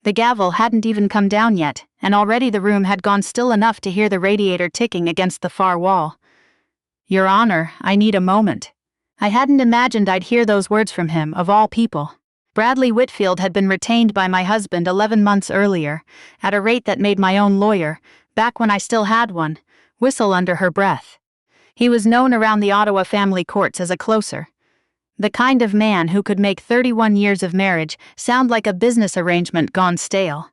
The gavel hadn't even come down yet, and already the room had gone still enough to hear the radiator ticking against the far wall. "Your Honor, I need a moment." I hadn't imagined I'd hear those words from him, of all people. Bradley Whitfield had been retained by my husband 11 months earlier, at a rate that made my own lawyer, back when I still had one, whistle under her breath. He was known around the Ottawa family courts as a closer. The kind of man who could make 31 years of marriage sound like a business arrangement gone stale.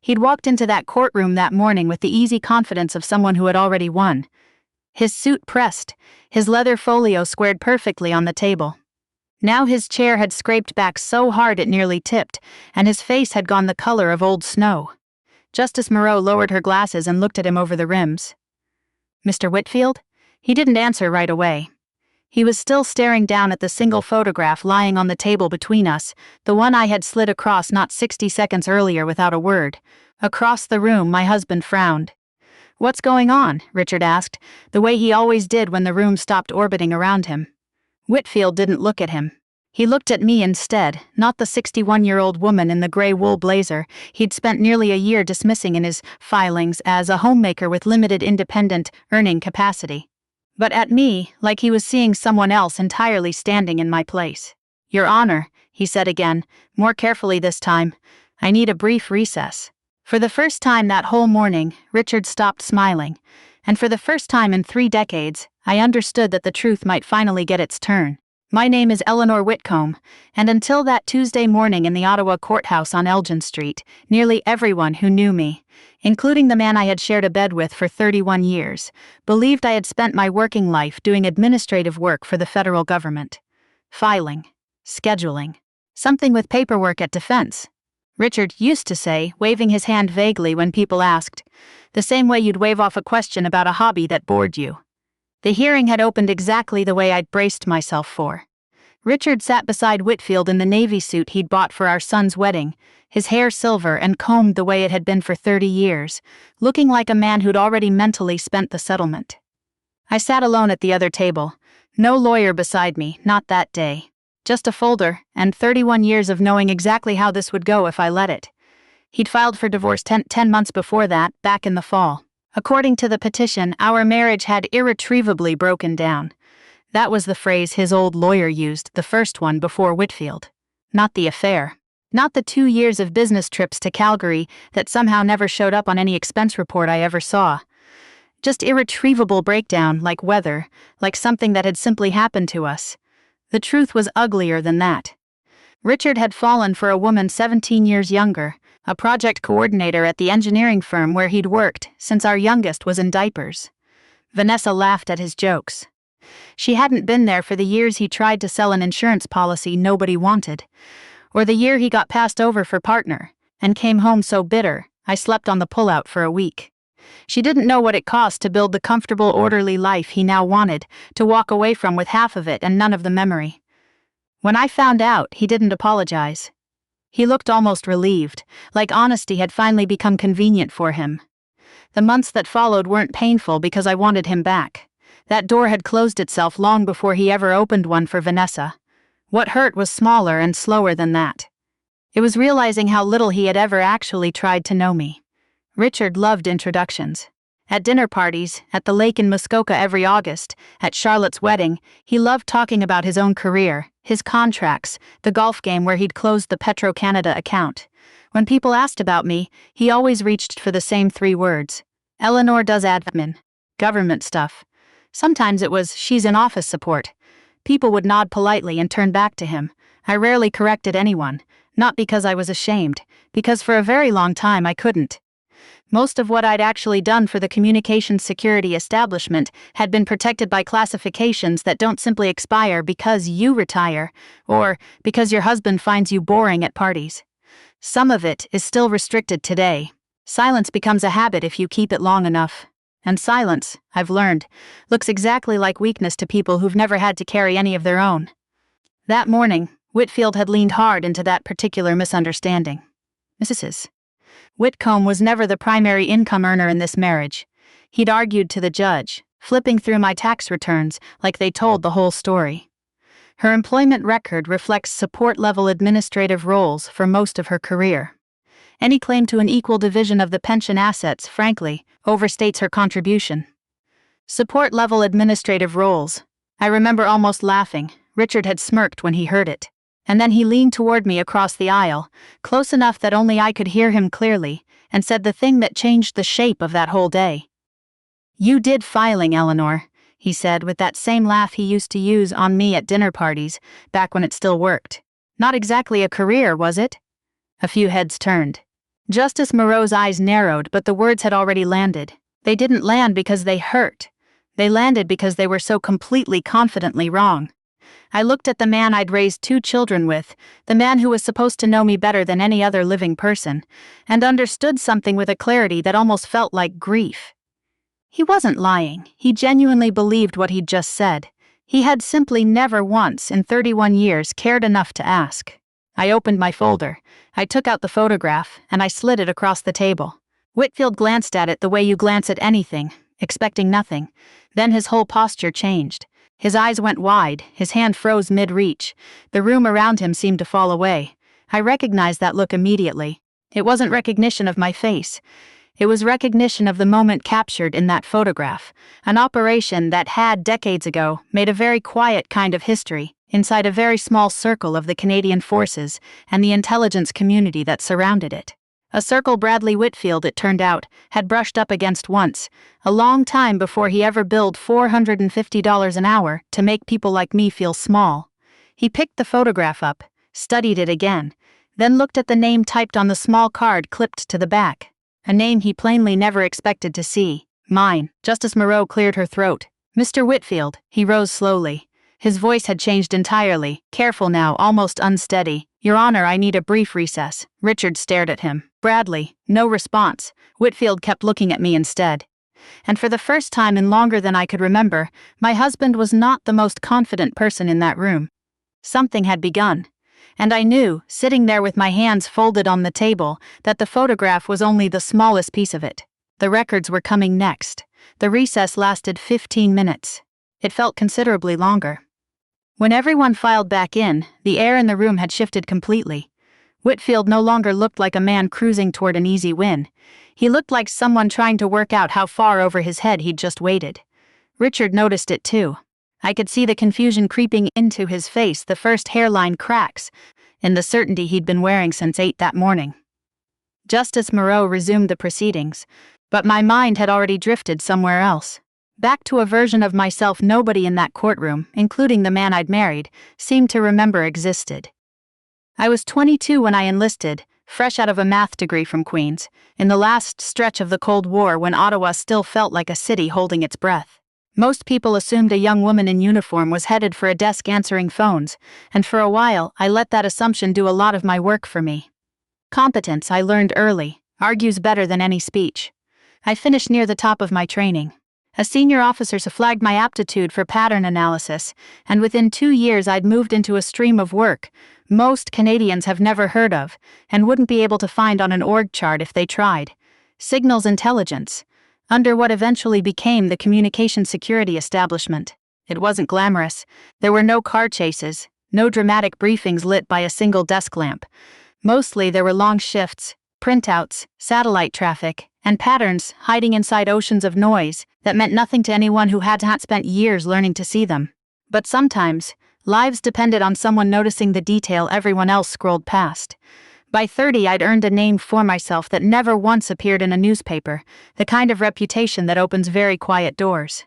He'd walked into that courtroom that morning with the easy confidence of someone who had already won. His suit pressed, his leather folio squared perfectly on the table. Now his chair had scraped back so hard it nearly tipped, and his face had gone the color of old snow. Justice Moreau lowered her glasses and looked at him over the rims. "Mr. Whitfield?" He didn't answer right away. He was still staring down at the single photograph lying on the table between us, the one I had slid across not 60 seconds earlier without a word. Across the room, my husband frowned. "What's going on?" Richard asked, the way he always did when the room stopped orbiting around him. Whitfield didn't look at him. He looked at me instead, not the 61-year-old woman in the gray wool blazer he'd spent nearly a year dismissing in his filings as a homemaker with limited independent earning capacity, but at me, like he was seeing someone else entirely standing in my place. "Your Honor," he said again, more carefully this time, "I need a brief recess." For the first time that whole morning, Richard stopped smiling, and for the first time in 3 decades, I understood that the truth might finally get its turn. My name is Eleanor Whitcomb, and until that Tuesday morning in the Ottawa courthouse on Elgin Street, nearly everyone who knew me, including the man I had shared a bed with for 31 years, believed I had spent my working life doing administrative work for the federal government. Filing. Scheduling. Something with paperwork at defense. Richard used to say, waving his hand vaguely when people asked, the same way you'd wave off a question about a hobby that bored you. The hearing had opened exactly the way I'd braced myself for. Richard sat beside Whitfield in the navy suit he'd bought for our son's wedding, his hair silver and combed the way it had been for 30 years, looking like a man who'd already mentally spent the settlement. I sat alone at the other table. No lawyer beside me, not that day. Just a folder, and 31 years of knowing exactly how this would go if I let it. He'd filed for divorce 10 months before that, back in the fall. According to the petition, our marriage had irretrievably broken down. That was the phrase his old lawyer used, the first one before Whitfield. Not the affair. Not the 2 years of business trips to Calgary that somehow never showed up on any expense report I ever saw. Just irretrievable breakdown, like weather, like something that had simply happened to us. The truth was uglier than that. Richard had fallen for a woman 17 years younger, a project coordinator at the engineering firm where he'd worked since our youngest was in diapers. Vanessa laughed at his jokes. She hadn't been there for the years he tried to sell an insurance policy nobody wanted, or the year he got passed over for partner, and came home so bitter, I slept on the pullout for a week. She didn't know what it cost to build the comfortable, orderly life he now wanted, to walk away from with half of it and none of the memory. When I found out, he didn't apologize. He looked almost relieved, like honesty had finally become convenient for him. The months that followed weren't painful because I wanted him back. That door had closed itself long before he ever opened one for Vanessa. What hurt was smaller and slower than that. It was realizing how little he had ever actually tried to know me. Richard loved introductions. At dinner parties, at the lake in Muskoka every August, at Charlotte's wedding, he loved talking about his own career, his contracts, the golf game where he'd closed the Petro-Canada account. When people asked about me, he always reached for the same 3 words. Eleanor does admin. Government stuff. Sometimes it was, she's in office support. People would nod politely and turn back to him. I rarely corrected anyone, not because I was ashamed, because for a very long time I couldn't. Most of what I'd actually done for the communications security establishment had been protected by classifications that don't simply expire because you retire, or because your husband finds you boring at parties. Some of it is still restricted today. Silence becomes a habit if you keep it long enough. And silence, I've learned, looks exactly like weakness to people who've never had to carry any of their own. That morning, Whitfield had leaned hard into that particular misunderstanding. Mrs. Whitcomb was never the primary income earner in this marriage. He'd argued to the judge, flipping through my tax returns like they told the whole story. Her employment record reflects support-level administrative roles for most of her career. Any claim to an equal division of the pension assets, frankly, overstates her contribution. Support-level administrative roles. I remember almost laughing. Richard had smirked when he heard it. And then he leaned toward me across the aisle, close enough that only I could hear him clearly, and said the thing that changed the shape of that whole day. "You did filing, Eleanor," he said with that same laugh he used to use on me at dinner parties, back when it still worked. "Not exactly a career, was it?" A few heads turned. Justice Moreau's eyes narrowed, but the words had already landed. They didn't land because they hurt. They landed because they were so completely confidently wrong. I looked at the man I'd raised 2 children with, the man who was supposed to know me better than any other living person, and understood something with a clarity that almost felt like grief. He wasn't lying. He genuinely believed what he'd just said. He had simply never once in 31 years cared enough to ask. I opened my folder. I took out the photograph, and I slid it across the table. Whitfield glanced at it the way you glance at anything, expecting nothing. Then his whole posture changed. His eyes went wide, his hand froze mid-reach. The room around him seemed to fall away. I recognized that look immediately. It wasn't recognition of my face. It was recognition of the moment captured in that photograph, an operation that had, decades ago, made a very quiet kind of history inside a very small circle of the Canadian forces and the intelligence community that surrounded it. A circle Bradley Whitfield, it turned out, had brushed up against once, a long time before he ever billed $450 an hour to make people like me feel small. He picked the photograph up, studied it again, then looked at the name typed on the small card clipped to the back. A name he plainly never expected to see. Mine. Justice Moreau cleared her throat. "Mr. Whitfield," he rose slowly. His voice had changed entirely, careful now, almost unsteady. "Your Honor, I need a brief recess." Richard stared at him. Bradley. No response. Whitfield kept looking at me instead. And for the first time in longer than I could remember, my husband was not the most confident person in that room. Something had begun. And I knew, sitting there with my hands folded on the table, that the photograph was only the smallest piece of it. The records were coming next. The recess lasted 15 minutes. It felt considerably longer. When everyone filed back in, the air in the room had shifted completely. Whitfield no longer looked like a man cruising toward an easy win. He looked like someone trying to work out how far over his head he'd just waited. Richard noticed it too. I could see the confusion creeping into his face, the first hairline cracks, in the certainty he'd been wearing since 8 that morning. Justice Moreau resumed the proceedings, but my mind had already drifted somewhere else. Back to a version of myself nobody in that courtroom, including the man I'd married, seemed to remember existed. I was 22 when I enlisted, fresh out of a math degree from Queen's, in the last stretch of the Cold War when Ottawa still felt like a city holding its breath. Most people assumed a young woman in uniform was headed for a desk answering phones, and for a while I let that assumption do a lot of my work for me. Competence, I learned early, argues better than any speech. I finished near the top of my training. A senior officer flagged my aptitude for pattern analysis, and within 2 years I'd moved into a stream of work most Canadians have never heard of, and wouldn't be able to find on an org chart if they tried. Signals intelligence, under what eventually became the Communication Security Establishment. It wasn't glamorous. There were no car chases, no dramatic briefings lit by a single desk lamp. Mostly there were long shifts, printouts, satellite traffic, and patterns hiding inside oceans of noise that meant nothing to anyone who had not spent years learning to see them. But sometimes, lives depended on someone noticing the detail everyone else scrolled past. By 30, I'd earned a name for myself that never once appeared in a newspaper, the kind of reputation that opens very quiet doors.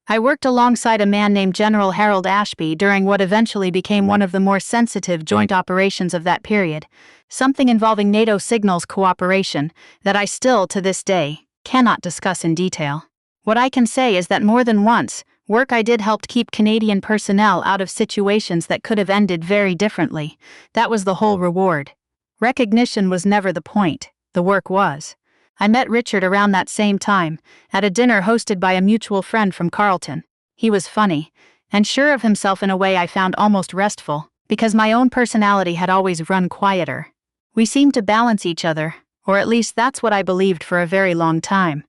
I worked alongside a man named General Harold Ashby during what eventually became one of the more sensitive joint operations of that period, something involving NATO signals cooperation that I still, to this day, cannot discuss in detail. What I can say is that more than once, work I did helped keep Canadian personnel out of situations that could have ended very differently. That was the whole reward. Recognition was never the point, the work was. I met Richard around that same time, at a dinner hosted by a mutual friend from Carleton. He was funny, and sure of himself in a way I found almost restful, because my own personality had always run quieter. We seemed to balance each other, or at least that's what I believed for a very long time.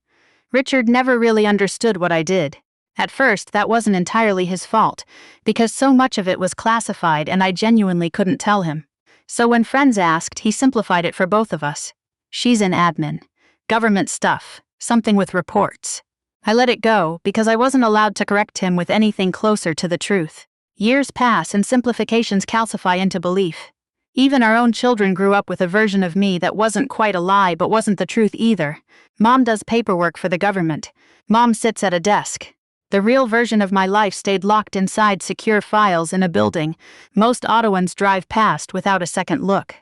Richard never really understood what I did. At first, that wasn't entirely his fault, because so much of it was classified and I genuinely couldn't tell him. So when friends asked, he simplified it for both of us. She's in admin. Government stuff. Something with reports. I let it go because I wasn't allowed to correct him with anything closer to the truth. Years pass and simplifications calcify into belief. Even our own children grew up with a version of me that wasn't quite a lie but wasn't the truth either. Mom does paperwork for the government. Mom sits at a desk. The real version of my life stayed locked inside secure files in a building most Ottawans drive past without a second look.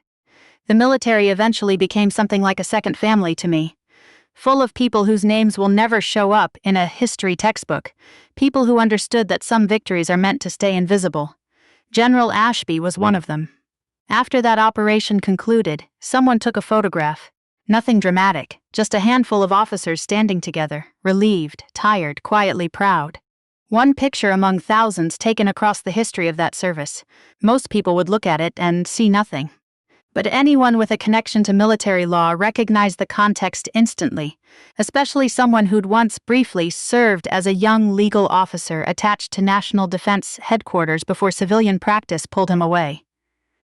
The military eventually became something like a second family to me. Full of people whose names will never show up in a history textbook, people who understood that some victories are meant to stay invisible. General Ashby was one of them. After that operation concluded, someone took a photograph. Nothing dramatic, just a handful of officers standing together, relieved, tired, quietly proud. One picture among thousands taken across the history of that service. Most people would look at it and see nothing. But anyone with a connection to military law recognized the context instantly, especially someone who'd once briefly served as a young legal officer attached to National Defense Headquarters before civilian practice pulled him away.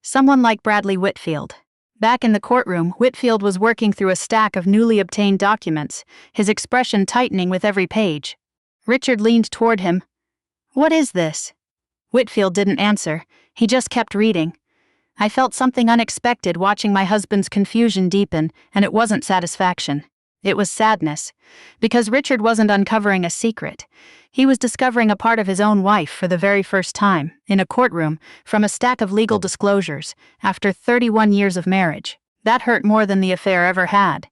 Someone like Bradley Whitfield. Back in the courtroom, Whitfield was working through a stack of newly obtained documents, his expression tightening with every page. Richard leaned toward him. "What is this?" Whitfield didn't answer. He just kept reading. I felt something unexpected watching my husband's confusion deepen, and it wasn't satisfaction. It was sadness. Because Richard wasn't uncovering a secret. He was discovering a part of his own wife for the very first time, in a courtroom, from a stack of legal disclosures, after 31 years of marriage. That hurt more than the affair ever had.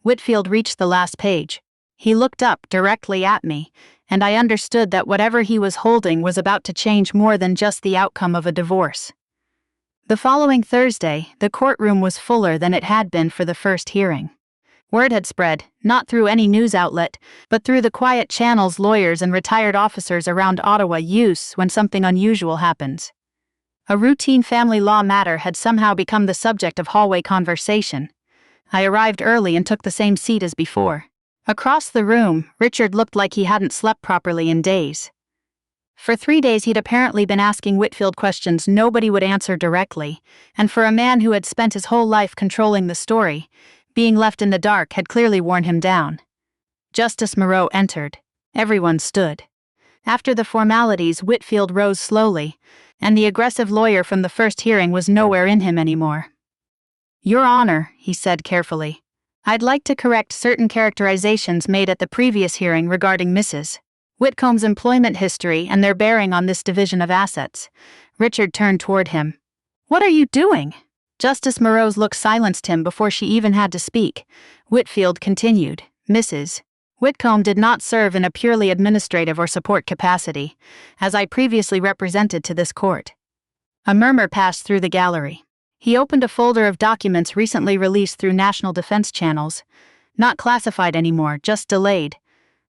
Whitfield reached the last page. He looked up directly at me, and I understood that whatever he was holding was about to change more than just the outcome of a divorce. The following Thursday, the courtroom was fuller than it had been for the first hearing. Word had spread, not through any news outlet, but through the quiet channels lawyers and retired officers around Ottawa use when something unusual happens. A routine family law matter had somehow become the subject of hallway conversation. I arrived early and took the same seat as before. Across the room, Richard looked like he hadn't slept properly in days. For 3 days he'd apparently been asking Whitfield questions nobody would answer directly, and for a man who had spent his whole life controlling the story, being left in the dark had clearly worn him down. Justice Moreau entered. Everyone stood. After the formalities, Whitfield rose slowly, and the aggressive lawyer from the first hearing was nowhere in him anymore. "Your Honor," he said carefully, "I'd like to correct certain characterizations made at the previous hearing regarding Mrs. Whitcomb's employment history and their bearing on this division of assets." Richard turned toward him. "What are you doing?" Justice Moreau's look silenced him before she even had to speak. Whitfield continued, "Mrs. Whitcomb did not serve in a purely administrative or support capacity, as I previously represented to this court." A murmur passed through the gallery. He opened a folder of documents recently released through national defense channels. Not classified anymore, just delayed.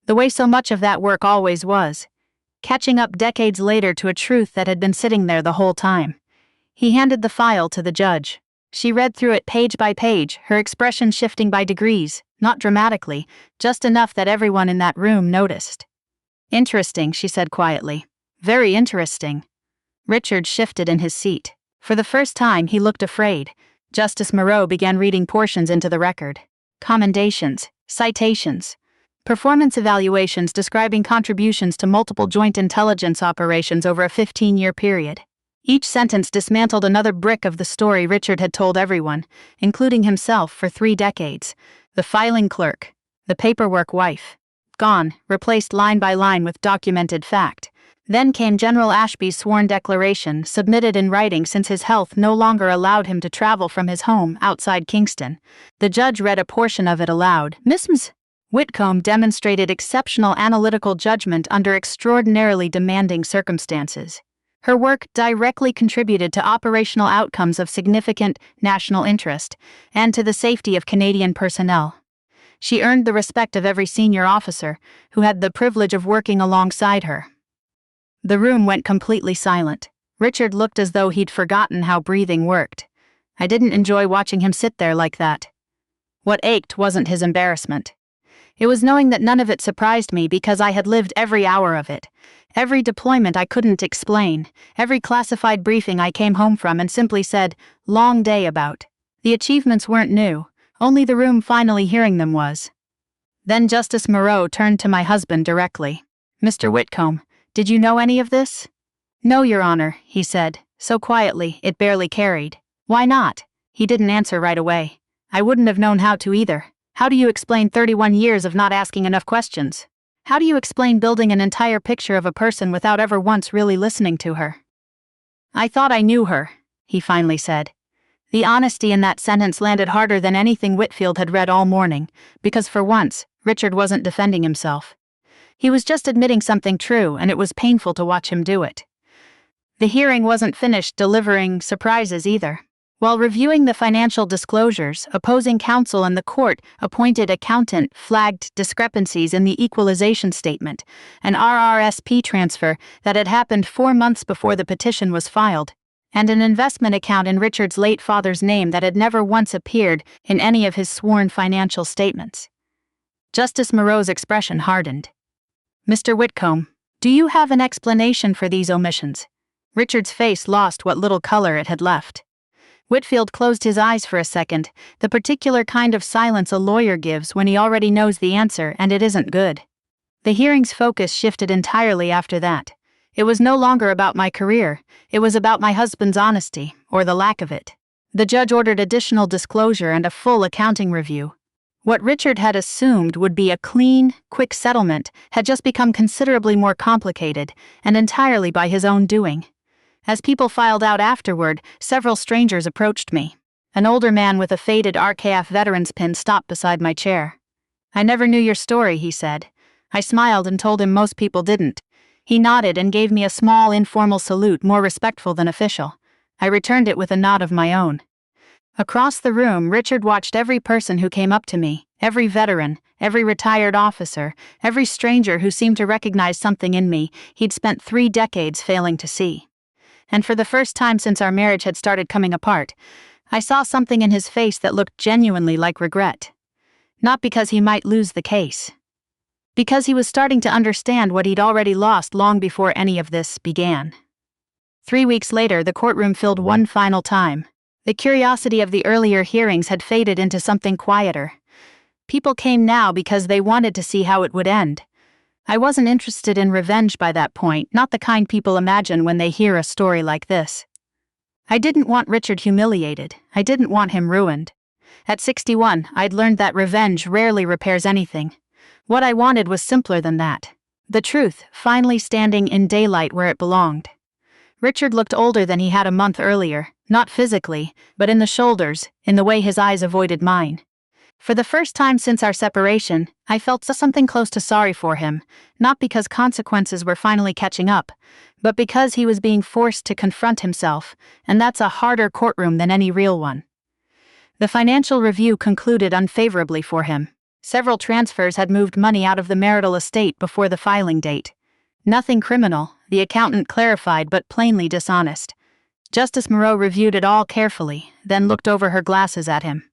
The way so much of that work always was. Catching up decades later to a truth that had been sitting there the whole time. He handed the file to the judge. She read through it page by page, her expression shifting by degrees, not dramatically, just enough that everyone in that room noticed. "Interesting," she said quietly. "Very interesting." Richard shifted in his seat. For the first time, he looked afraid. Justice Moreau began reading portions into the record. Commendations, citations, performance evaluations describing contributions to multiple joint intelligence operations over a 15-year period. Each sentence dismantled another brick of the story Richard had told everyone, including himself, for 3 decades. The filing clerk, the paperwork wife. Gone, replaced line by line with documented fact. Then came General Ashby's sworn declaration, submitted in writing since his health no longer allowed him to travel from his home outside Kingston. The judge read a portion of it aloud. Mrs. Whitcomb demonstrated exceptional analytical judgment under extraordinarily demanding circumstances. Her work directly contributed to operational outcomes of significant national interest and to the safety of Canadian personnel. She earned the respect of every senior officer who had the privilege of working alongside her. The room went completely silent. Richard looked as though he'd forgotten how breathing worked. I didn't enjoy watching him sit there like that. What ached wasn't his embarrassment. It was knowing that none of it surprised me because I had lived every hour of it. Every deployment I couldn't explain, every classified briefing I came home from and simply said, "long day" about. The achievements weren't new. Only the room finally hearing them was. Then Justice Moreau turned to my husband directly. "Mr. Whitcomb, did you know any of this?" "No, Your Honor," he said, so quietly it barely carried. "Why not?" He didn't answer right away. "I wouldn't have known how to either. How do you explain 31 years of not asking enough questions? How do you explain building an entire picture of a person without ever once really listening to her?" "I thought I knew her," he finally said. The honesty in that sentence landed harder than anything Whitfield had read all morning, because for once, Richard wasn't defending himself. He was just admitting something true, and it was painful to watch him do it. The hearing wasn't finished delivering surprises either. While reviewing the financial disclosures, opposing counsel and the court-appointed accountant flagged discrepancies in the equalization statement, an RRSP transfer that had happened 4 months before the petition was filed, and an investment account in Richard's late father's name that had never once appeared in any of his sworn financial statements. Justice Moreau's expression hardened. "Mr. Whitcomb, do you have an explanation for these omissions?" Richard's face lost what little color it had left. Whitfield closed his eyes for a second, the particular kind of silence a lawyer gives when he already knows the answer and it isn't good. The hearing's focus shifted entirely after that. It was no longer about my career, it was about my husband's honesty, or the lack of it. The judge ordered additional disclosure and a full accounting review. What Richard had assumed would be a clean, quick settlement had just become considerably more complicated, and entirely by his own doing. As people filed out afterward, several strangers approached me. An older man with a faded RKF veterans pin stopped beside my chair. "I never knew your story," he said. I smiled and told him most people didn't. He nodded and gave me a small informal salute more respectful than official. I returned it with a nod of my own. Across the room, Richard watched every person who came up to me, every veteran, every retired officer, every stranger who seemed to recognize something in me he'd spent 3 decades failing to see. And for the first time since our marriage had started coming apart, I saw something in his face that looked genuinely like regret. Not because he might lose the case. Because he was starting to understand what he'd already lost long before any of this began. 3 weeks later, the courtroom filled one final time. The curiosity of the earlier hearings had faded into something quieter. People came now because they wanted to see how it would end. I wasn't interested in revenge by that point, not the kind people imagine when they hear a story like this. I didn't want Richard humiliated. I didn't want him ruined. At 61, I'd learned that revenge rarely repairs anything. What I wanted was simpler than that. The truth, finally standing in daylight where it belonged. Richard looked older than he had a month earlier, not physically, but in the shoulders, in the way his eyes avoided mine. For the first time since our separation, I felt something close to sorry for him, not because consequences were finally catching up, but because he was being forced to confront himself, and that's a harder courtroom than any real one. The financial review concluded unfavorably for him. Several transfers had moved money out of the marital estate before the filing date. Nothing criminal, the accountant clarified, but plainly dishonest. Justice Moreau reviewed it all carefully, then looked over her glasses at him.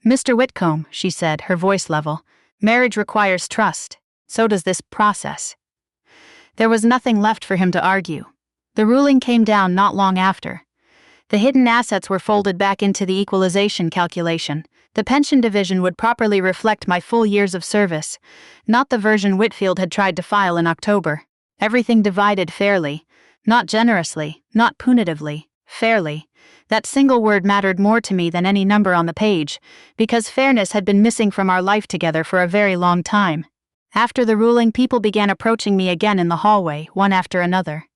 "Mr. Whitcomb," she said, her voice level, "marriage requires trust. So does this process." There was nothing left for him to argue. The ruling came down not long after. The hidden assets were folded back into the equalization calculation. The pension division would properly reflect my full years of service, not the version Whitfield had tried to file in October. Everything divided fairly, not generously, not punitively, fairly. That single word mattered more to me than any number on the page, because fairness had been missing from our life together for a very long time. After the ruling, people began approaching me again in the hallway, one after another.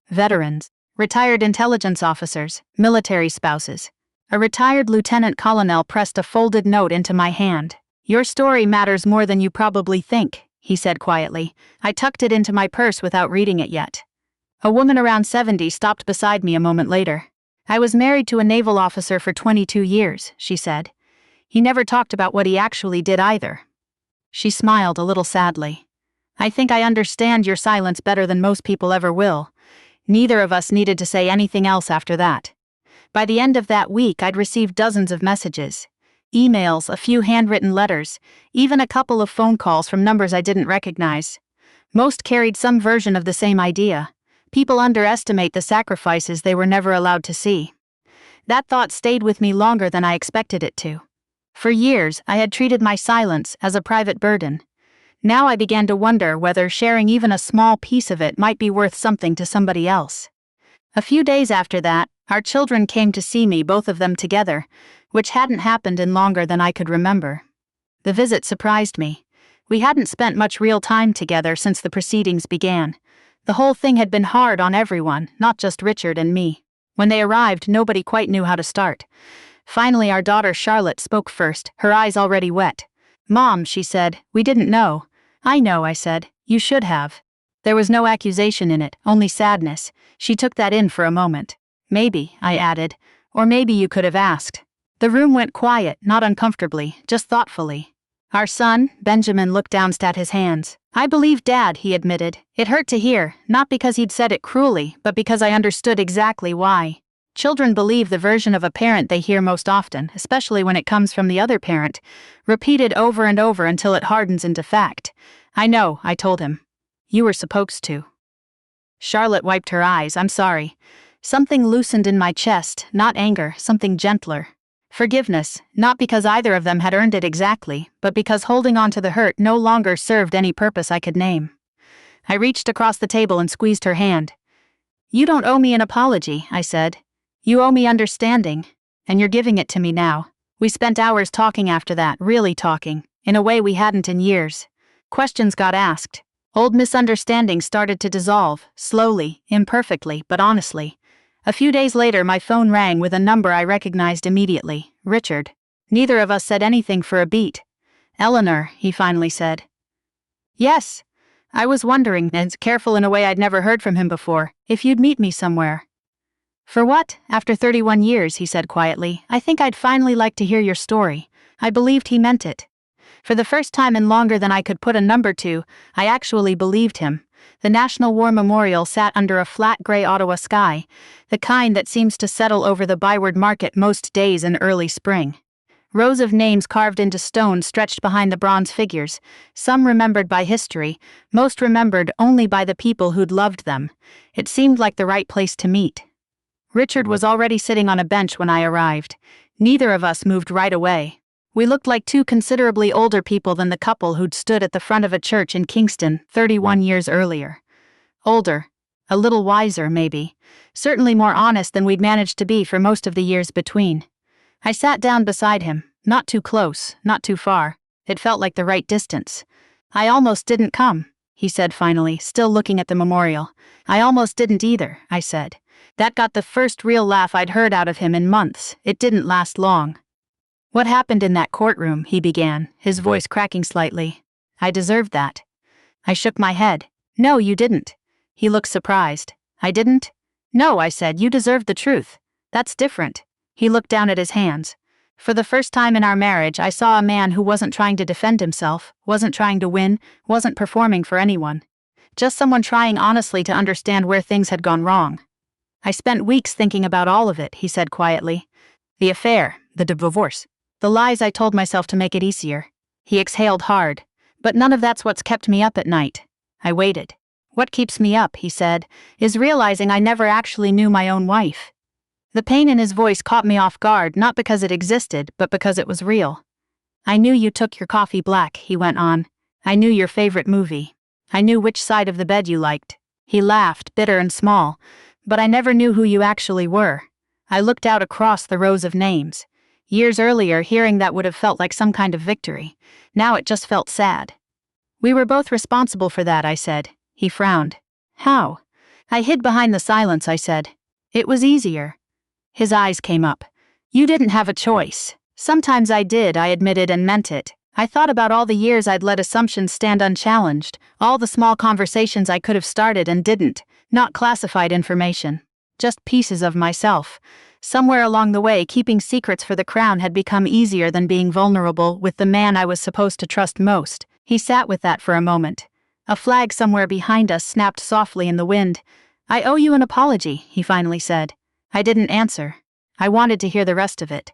Veterans, retired intelligence officers, military spouses. A retired lieutenant colonel pressed a folded note into my hand. "Your story matters more than you probably think," he said quietly. I tucked it into my purse without reading it yet. A woman around 70 stopped beside me a moment later. "I was married to a naval officer for 22 years, she said. "He never talked about what he actually did either." She smiled a little sadly. "I think I understand your silence better than most people ever will." Neither of us needed to say anything else after that. By the end of that week, I'd received dozens of messages. Emails, a few handwritten letters, even a couple of phone calls from numbers I didn't recognize. Most carried some version of the same idea. People underestimate the sacrifices they were never allowed to see. That thought stayed with me longer than I expected it to. For years, I had treated my silence as a private burden. Now I began to wonder whether sharing even a small piece of it might be worth something to somebody else. A few days after that, our children came to see me, both of them together, which hadn't happened in longer than I could remember. The visit surprised me. We hadn't spent much real time together since the proceedings began. The whole thing had been hard on everyone, not just Richard and me. When they arrived, nobody quite knew how to start. Finally, our daughter Charlotte spoke first, her eyes already wet. "Mom," she said, "we didn't know." "I know," I said. "You should have." There was no accusation in it, only sadness. She took that in for a moment. "Maybe," I added, "or maybe you could have asked." The room went quiet, not uncomfortably, just thoughtfully. Our son, Benjamin, looked down at his hands. "I believe Dad," he admitted. "It hurt to hear, not because he'd said it cruelly, but because I understood exactly why." Children believe the version of a parent they hear most often, especially when it comes from the other parent, repeated over and over until it hardens into fact. "I know," I told him. "You were supposed to." Charlotte wiped her eyes. "I'm sorry." Something loosened in my chest, not anger, something gentler. Forgiveness, not because either of them had earned it exactly, but because holding on to the hurt no longer served any purpose I could name. I reached across the table and squeezed her hand. "You don't owe me an apology," I said. "You owe me understanding, and you're giving it to me now." We spent hours talking after that, really talking, in a way we hadn't in years. Questions got asked. Old misunderstandings started to dissolve, slowly, imperfectly, but honestly. A few days later, my phone rang with a number I recognized immediately. Richard. Neither of us said anything for a beat. "Eleanor," he finally said. "Yes. I was wondering," and careful in a way I'd never heard from him before, "if you'd meet me somewhere." "For what?" "After 31 years, he said quietly. "I think I'd finally like to hear your story." I believed he meant it. For the first time in longer than I could put a number to, I actually believed him. The National War Memorial sat under a flat gray Ottawa sky, the kind that seems to settle over the Byward Market most days in early spring. Rows of names carved into stone stretched behind the bronze figures, some remembered by history, most remembered only by the people who'd loved them. It seemed like the right place to meet. Richard was already sitting on a bench when I arrived. Neither of us moved right away. We looked like two considerably older people than the couple who'd stood at the front of a church in Kingston 31 years earlier. Older. A little wiser, maybe. Certainly more honest than we'd managed to be for most of the years between. I sat down beside him, not too close, not too far. It felt like the right distance. "I almost didn't come," he said finally, still looking at the memorial. "I almost didn't either," I said. That got the first real laugh I'd heard out of him in months. It didn't last long. "What happened in that courtroom?" he began, his voice cracking slightly. "I deserved that." I shook my head. "No, you didn't." He looked surprised. "I didn't?" "No," I said, "you deserved the truth. That's different." He looked down at his hands. For the first time in our marriage, I saw a man who wasn't trying to defend himself, wasn't trying to win, wasn't performing for anyone. Just someone trying honestly to understand where things had gone wrong. "I spent weeks thinking about all of it," he said quietly. "The affair, the divorce. The lies I told myself to make it easier." He exhaled hard. "But none of that's what's kept me up at night." I waited. "What keeps me up," he said, "is realizing I never actually knew my own wife." The pain in his voice caught me off guard, not because it existed, but because it was real. "I knew you took your coffee black," he went on. "I knew your favorite movie. I knew which side of the bed you liked." He laughed, bitter and small. "But I never knew who you actually were." I looked out across the rows of names. Years earlier, hearing that would have felt like some kind of victory. Now it just felt sad. "We were both responsible for that," I said. He frowned. "How?" I hid behind the silence, I said. "It was easier." His eyes came up. "You didn't have a choice." "Sometimes I did," I admitted and meant it. I thought about all the years I'd let assumptions stand unchallenged, all the small conversations I could have started and didn't, not classified information. Just pieces of myself. Somewhere along the way, keeping secrets for the crown had become easier than being vulnerable with the man I was supposed to trust most. He sat with that for a moment. A flag somewhere behind us snapped softly in the wind. "I owe you an apology," he finally said. I didn't answer. I wanted to hear the rest of it.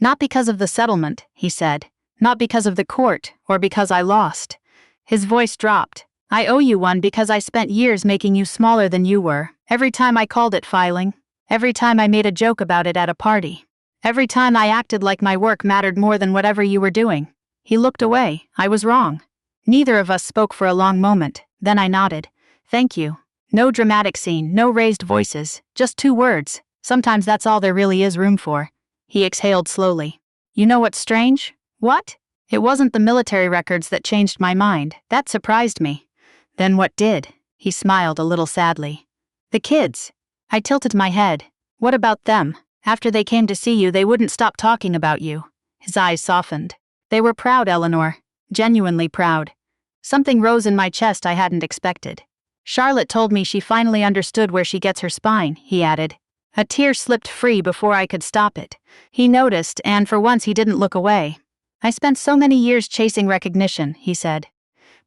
"Not because of the settlement," he said. "Not because of the court, or because I lost." His voice dropped. "I owe you one because I spent years making you smaller than you were, every time I called it filing. Every time I made a joke about it at a party. Every time I acted like my work mattered more than whatever you were doing. He looked away. I was wrong. Neither of us spoke for a long moment. Then I nodded. Thank you. No dramatic scene, no raised voices, just 2 words. Sometimes that's all there really is room for. He exhaled slowly. You know what's strange? What? It wasn't the military records that changed my mind. That surprised me. Then what did? He smiled a little sadly. The kids. I tilted my head. What about them? After they came to see you, they wouldn't stop talking about you. His eyes softened. They were proud, Eleanor. Genuinely proud. Something rose in my chest I hadn't expected. Charlotte told me she finally understood where she gets her spine, he added. A tear slipped free before I could stop it. He noticed, and for once he didn't look away. I spent so many years chasing recognition, he said.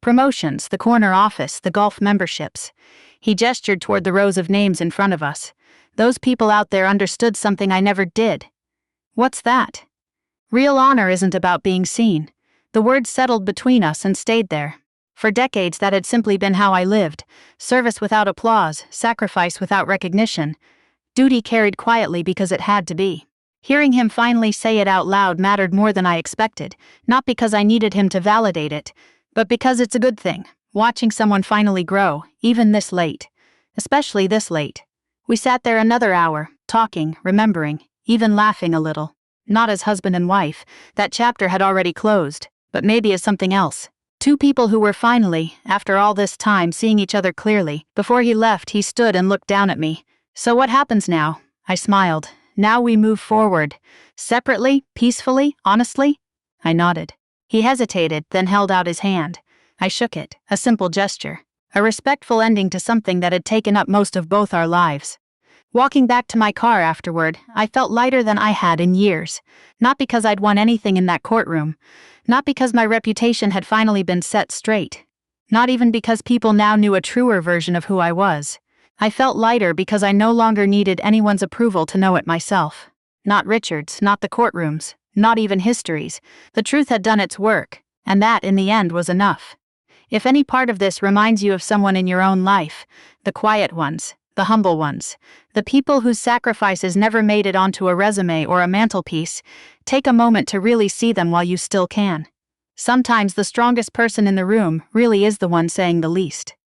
Promotions, the corner office, the golf memberships. He gestured toward the rows of names in front of us. Those people out there understood something I never did. What's that? Real honor isn't about being seen. The words settled between us and stayed there. For decades that had simply been how I lived. Service without applause, sacrifice without recognition. Duty carried quietly because it had to be. Hearing him finally say it out loud mattered more than I expected, not because I needed him to validate it, but because it's a good thing, watching someone finally grow, even this late. Especially this late. We sat there another hour, talking, remembering, even laughing a little. Not as husband and wife, that chapter had already closed, but maybe as something else. 2 people who were finally, after all this time, seeing each other clearly. Before he left, he stood and looked down at me. So what happens now? I smiled. Now we move forward. Separately, peacefully, honestly? I nodded. He hesitated, then held out his hand. I shook it, a simple gesture. A respectful ending to something that had taken up most of both our lives. Walking back to my car afterward, I felt lighter than I had in years. Not because I'd won anything in that courtroom. Not because my reputation had finally been set straight. Not even because people now knew a truer version of who I was. I felt lighter because I no longer needed anyone's approval to know it myself. Not Richard's, not the courtrooms, not even history's. The truth had done its work, and that, in the end, was enough. If any part of this reminds you of someone in your own life, the quiet ones, the humble ones, the people whose sacrifices never made it onto a resume or a mantelpiece, take a moment to really see them while you still can. Sometimes the strongest person in the room really is the one saying the least.